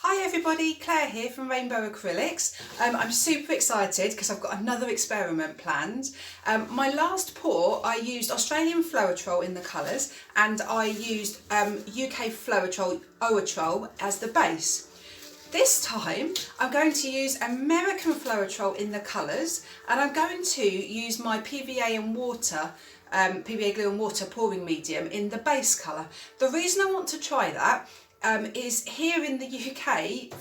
Hi everybody, Claire here from Rainbow Acrylics. I'm super excited because I've got another experiment planned. My last pour I used Australian floetrol in the colours and I used UK floetrol as the base. This time I'm going to use American floetrol in the colours and I'm going to use my PVA and water PVA glue and water pouring medium in the base colour. The reason I want to try that is here in the UK,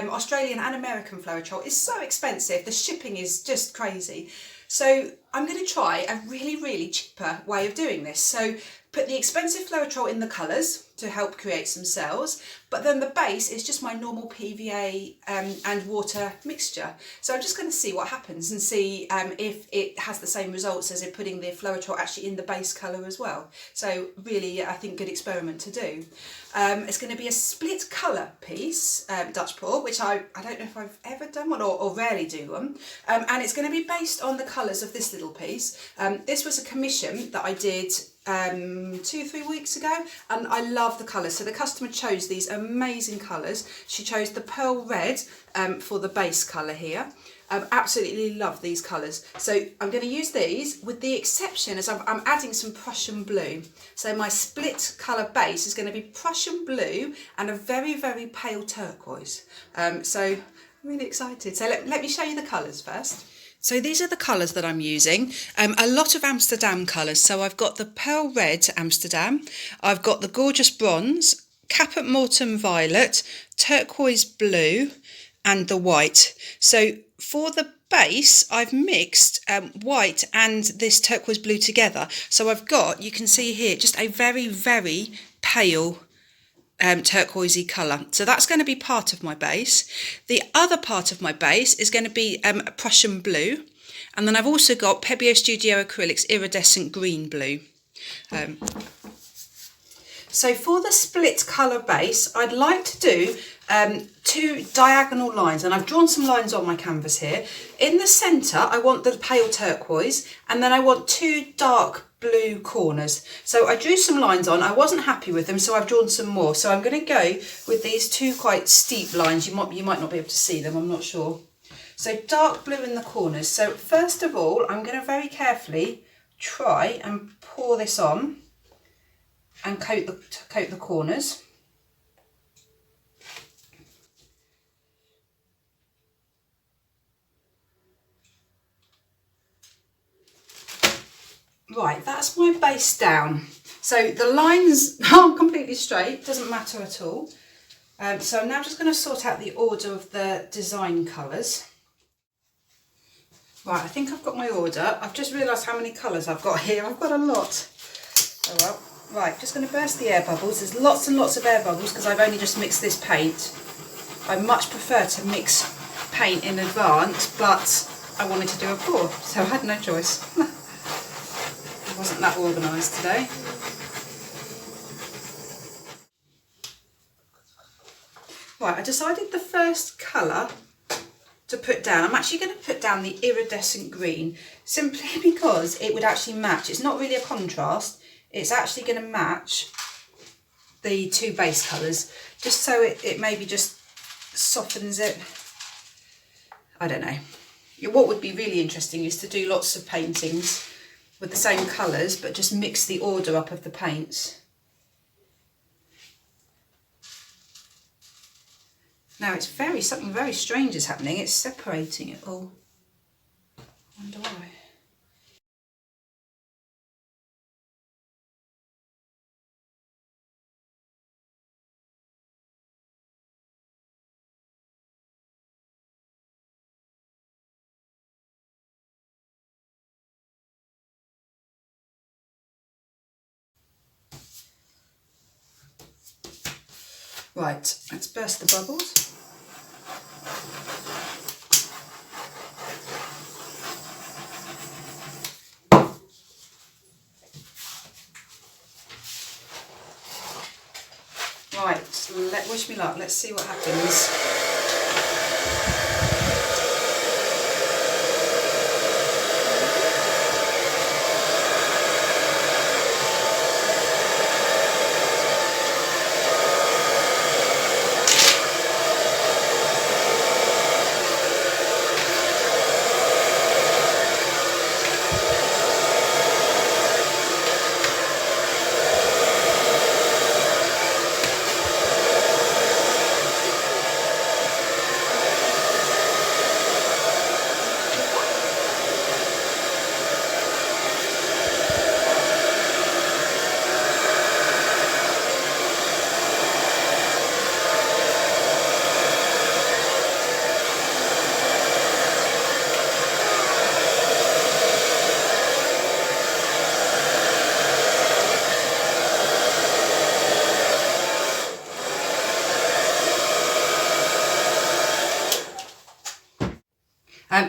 Australian and American floetrol is so expensive, the shipping is just crazy. So I'm going to try a really cheaper way of doing this. So put the expensive floetrol in the colours to help create some cells, but then the base is just my normal PVA and water mixture. So I'm just going to see what happens and see if it has the same results as in putting the floetrol actually in the base colour as well. So really, I think good experiment to do. It's going to be a split colour piece, Dutch pour, which I don't know if I've ever done one or rarely do one. And it's going to be based on the colours of this little piece. This was a commission that I did 2-3 weeks ago and I love the colours. So the customer chose these amazing colours. She chose the pearl red for the base colour here. Absolutely love these colours. So I'm going to use these with the exception as I'm adding some Prussian blue. So my split colour base is going to be Prussian blue and a very pale turquoise. So I'm really excited. So let me show you the colours first. So these are the colours that I'm using, a lot of Amsterdam colours. So I've got the pearl red Amsterdam, I've got the gorgeous bronze, Caput Mortem violet, turquoise blue and the white. So for the base I've mixed white and this turquoise blue together. So I've got, you can see here, just a very pale turquoisey colour. So that's going to be part of my base. The other part of my base is going to be Prussian blue, and then I've also got Pebeo Studio Acrylics Iridescent Green Blue. So for the split colour base, I'd like to do 2 diagonal lines, and I've drawn some lines on my canvas here. In the centre I want the pale turquoise, and then I want 2 dark blue corners. So I drew some lines on, I wasn't happy with them, so I've drawn some more. So I'm going to go with these 2 quite steep lines. You might not be able to see them, I'm not sure. So dark blue in the corners. So first of all, I'm going to very carefully try and pour this on and coat the corners. Right, that's my base down. So the lines aren't completely straight, doesn't matter at all. So I'm now just going to sort out the order of the design colours. Right, I think I've got my order. I've just realised how many colours I've got here. I've got a lot. Oh well. Right, just going to burst the air bubbles. There's lots and lots of air bubbles because I've only just mixed this paint. I much prefer to mix paint in advance, but I wanted to do a pour, so I had no choice. Wasn't that organised today. Right, I decided the first colour to put down, I'm actually going to put down the iridescent green, simply because it would actually match. It's not really a contrast, it's actually going to match the 2 base colours, just so it maybe just softens it. I don't know. What would be really interesting is to do lots of paintings with the same colours, but just mix the order up of the paints. Now it's something very strange is happening. It's separating it all. I wonder why. Right, let's burst the bubbles. Right, wish me luck, let's see what happens.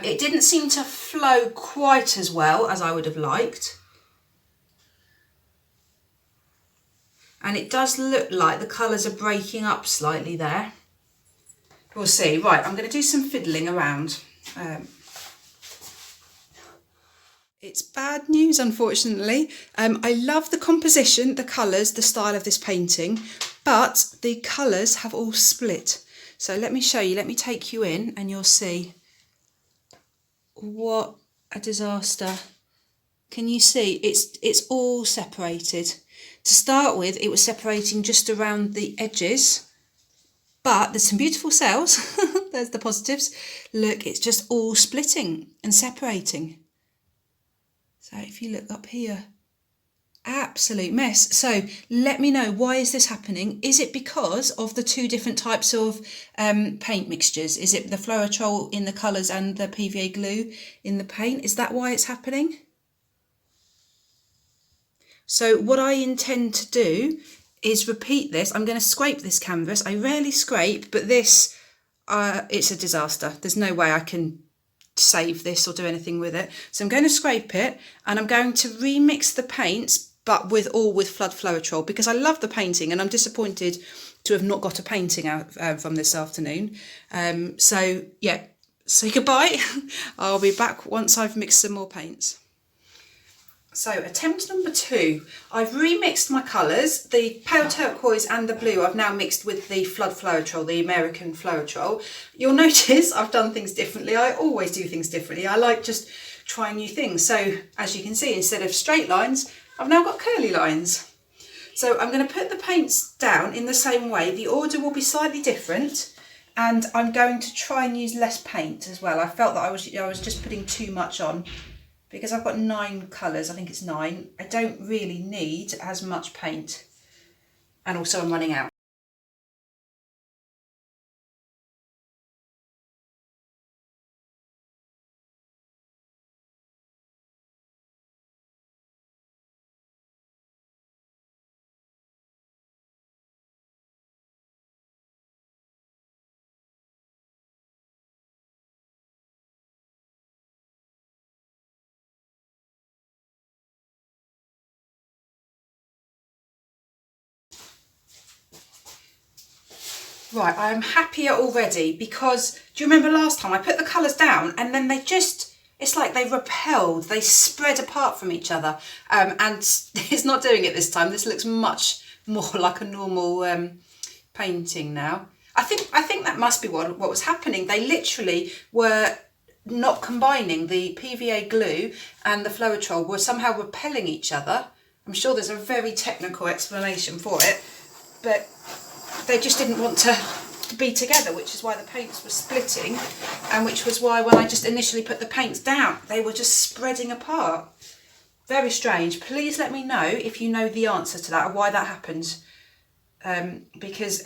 It didn't seem to flow quite as well as I would have liked. And it does look like the colours are breaking up slightly there. We'll see. Right, I'm going to do some fiddling around. It's bad news, unfortunately. I love the composition, the colours, the style of this painting, but the colours have all split. So let me show you, let me take you in and you'll see what a disaster. Can you see? It's all separated. To start with, it was separating just around the edges, but there's some beautiful cells. There's the positives. Look, it's just all splitting and separating. So if you look up here, absolute mess. So let me know, why is this happening? Is it because of the two different types of paint mixtures? Is it the floetrol in the colours and the PVA glue in the paint? Is that why it's happening? So what I intend to do is repeat this. I'm going to scrape this canvas. I rarely scrape, but this, it's a disaster. There's no way I can save this or do anything with it. So I'm going to scrape it and I'm going to remix the paints, but with flood floetrol, because I love the painting and I'm disappointed to have not got a painting out from this afternoon. So yeah, say goodbye. I'll be back once I've mixed some more paints. So attempt number 2, I've remixed my colours. The pale turquoise and the blue I've now mixed with the flood floetrol, the American floetrol. You'll notice I've done things differently. I always do things differently. I like just trying new things. So as you can see, instead of straight lines, I've now got curly lines. So I'm going to put the paints down in the same way. The order will be slightly different and I'm going to try and use less paint as well. I felt that I was just putting too much on. Because I've got 9 colours, I think it's 9, I don't really need as much paint. And also I'm running out. Right, I am happier already because, do you remember last time I put the colours down and then they just, it's like they repelled, they spread apart from each other, and it's not doing it this time. This looks much more like a normal painting now. I think that must be what was happening. They literally were not combining. The PVA glue and the floetrol were somehow repelling each other. I'm sure there's a very technical explanation for it, but they just didn't want to be together, which is why the paints were splitting, and which was why when I just initially put the paints down, they were just spreading apart. Very strange. Please let me know if you know the answer to that or why that happens, because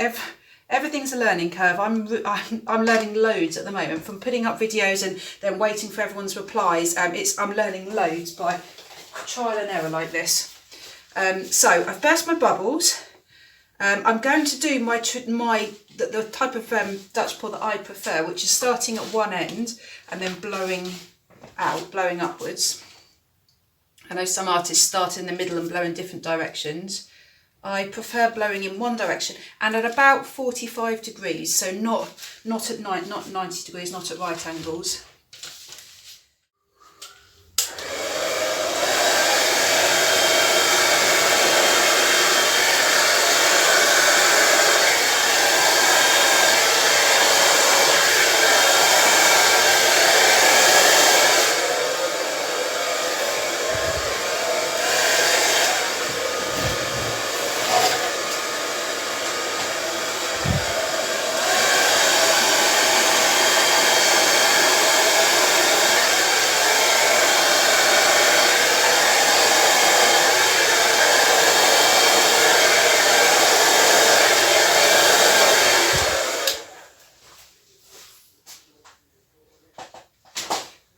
everything's a learning curve. I'm learning loads at the moment from putting up videos and then waiting for everyone's replies. I'm learning loads by trial and error like this. So I've burst my bubbles. I'm going to do the type of Dutch pour that I prefer, which is starting at one end and then blowing upwards. I know some artists start in the middle and blow in different directions. I prefer blowing in one direction and at about 45 degrees, so not at 90 degrees, not at right angles.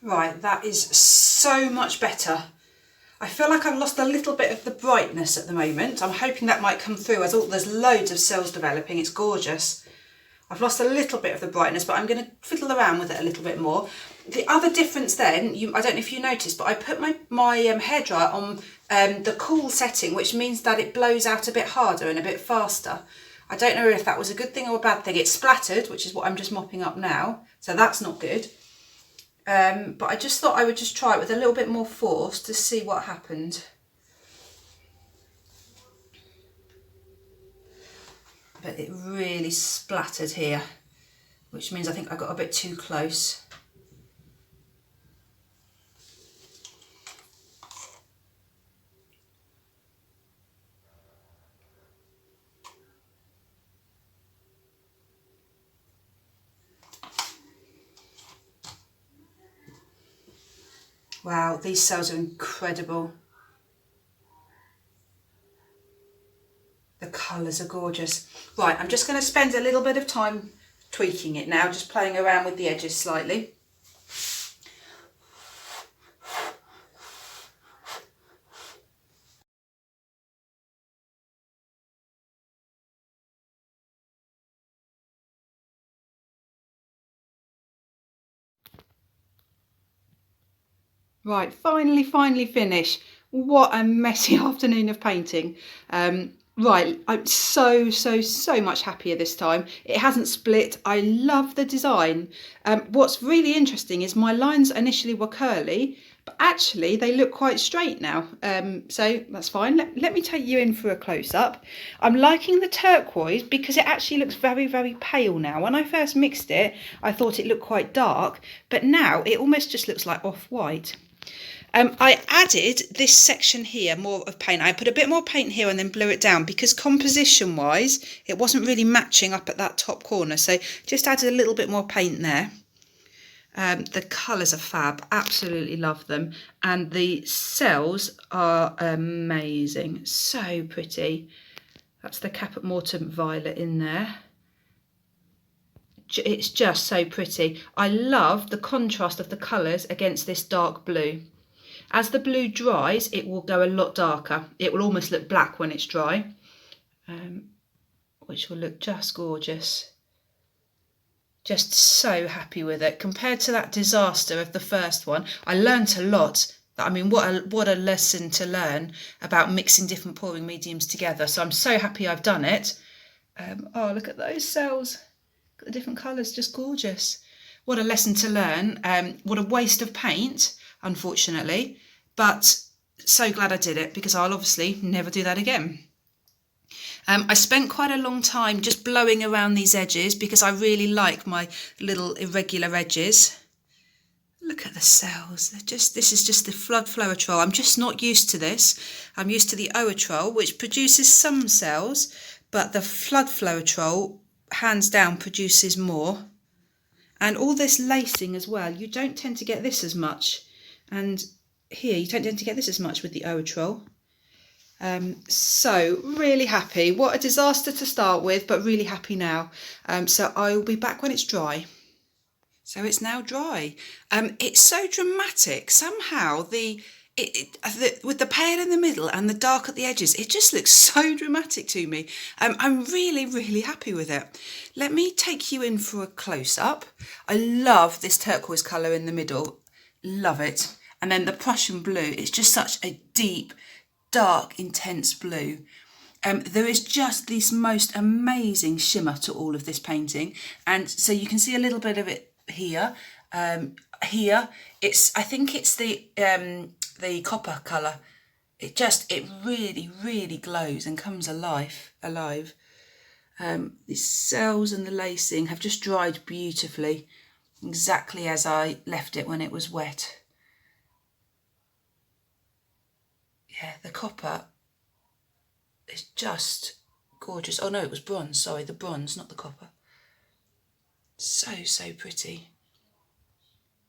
Right, that is so much better. I feel like I've lost a little bit of the brightness at the moment. I'm hoping that might come through as there's loads of cells developing. It's gorgeous. I've lost a little bit of the brightness, but I'm going to fiddle around with it a little bit more. The other difference then, I don't know if you noticed, but I put my hairdryer on the cool setting, which means that it blows out a bit harder and a bit faster. I don't know if that was a good thing or a bad thing. It splattered, which is what I'm just mopping up now, so that's not good. But I just thought I would just try it with a little bit more force to see what happened. But it really splattered here, which means I think I got a bit too close. Wow, these cells are incredible. The colours are gorgeous. Right, I'm just going to spend a little bit of time tweaking it now, just playing around with the edges slightly. Right, finally finished. What a messy afternoon of painting. Right, I'm so much happier this time. It hasn't split. I love the design. What's really interesting is my lines initially were curly, but actually they look quite straight now. So that's fine. Let me take you in for a close-up. I'm liking the turquoise because it actually looks very pale now. When I first mixed it, I thought it looked quite dark, but now it almost just looks like off-white. I added this section here, more of paint. I put a bit more paint here and then blew it down because composition wise, it wasn't really matching up at that top corner. So just added a little bit more paint there. The colours are fab, absolutely love them. And the cells are amazing, so pretty. That's the Caput Mortem violet in there. It's just so pretty. I love the contrast of the colours against this dark blue. As the blue dries, it will go a lot darker. It will almost look black when it's dry, which will look just gorgeous. Just so happy with it. Compared to that disaster of the first one, I learnt a lot. I mean, what a lesson to learn about mixing different pouring mediums together. So I'm so happy I've done it. Oh, look at those cells. Got the different colours, just gorgeous. What a lesson to learn. What a waste of paint, unfortunately, but so glad I did it because I'll obviously never do that again. I spent quite a long time just blowing around these edges because I really like my little irregular edges. Look at the cells. This is just the floetrol. I'm just not used to this. I'm used to the floetrol, which produces some cells, but the floetrol hands down produces more. And all this lacing as well, you don't tend to get this as much. And here you don't tend to get this as much with the floetrol. So really happy. What a disaster to start with, but really happy now. So I will be back when it's dry. So it's now dry. It's so dramatic. Somehow with the pale in the middle and the dark at the edges, it just looks so dramatic to me. I'm really happy with it. Let me take you in for a close-up. I love this turquoise colour in the middle. Love it. And then the Prussian blue, it's just such a deep, dark, intense blue. There is just this most amazing shimmer to all of this painting. And so you can see a little bit of it here. Here, I think it's the copper colour. It really glows and comes alive. The cells and the lacing have just dried beautifully, exactly as I left it when it was wet. Yeah, the copper is just gorgeous. Oh no, it was bronze, sorry, the bronze, not the copper. So pretty.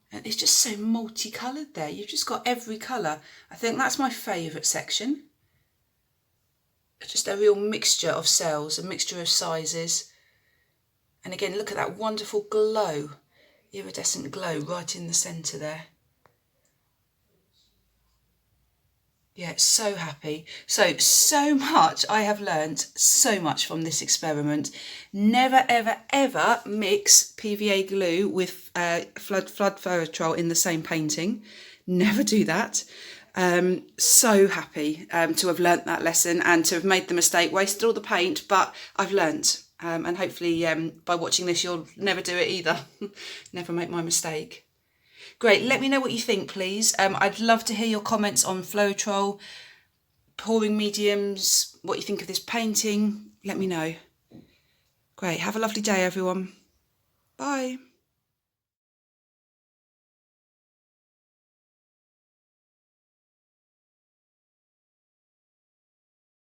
And it's just so multicoloured there. You've just got every colour. I think that's my favourite section. Just a real mixture of cells, a mixture of sizes. And again, look at that wonderful glow, iridescent glow right in the centre there. Yeah, so happy. So much I have learnt, so much from this experiment. Never, ever, ever mix PVA glue with floetrol in the same painting. Never do that. So happy to have learnt that lesson and to have made the mistake, wasted all the paint, but I've learnt. And hopefully by watching this, you'll never do it either. Never make my mistake. Great, let me know what you think, please. I'd love to hear your comments on floetrol, pouring mediums, what you think of this painting. Let me know. Great, have a lovely day, everyone. Bye.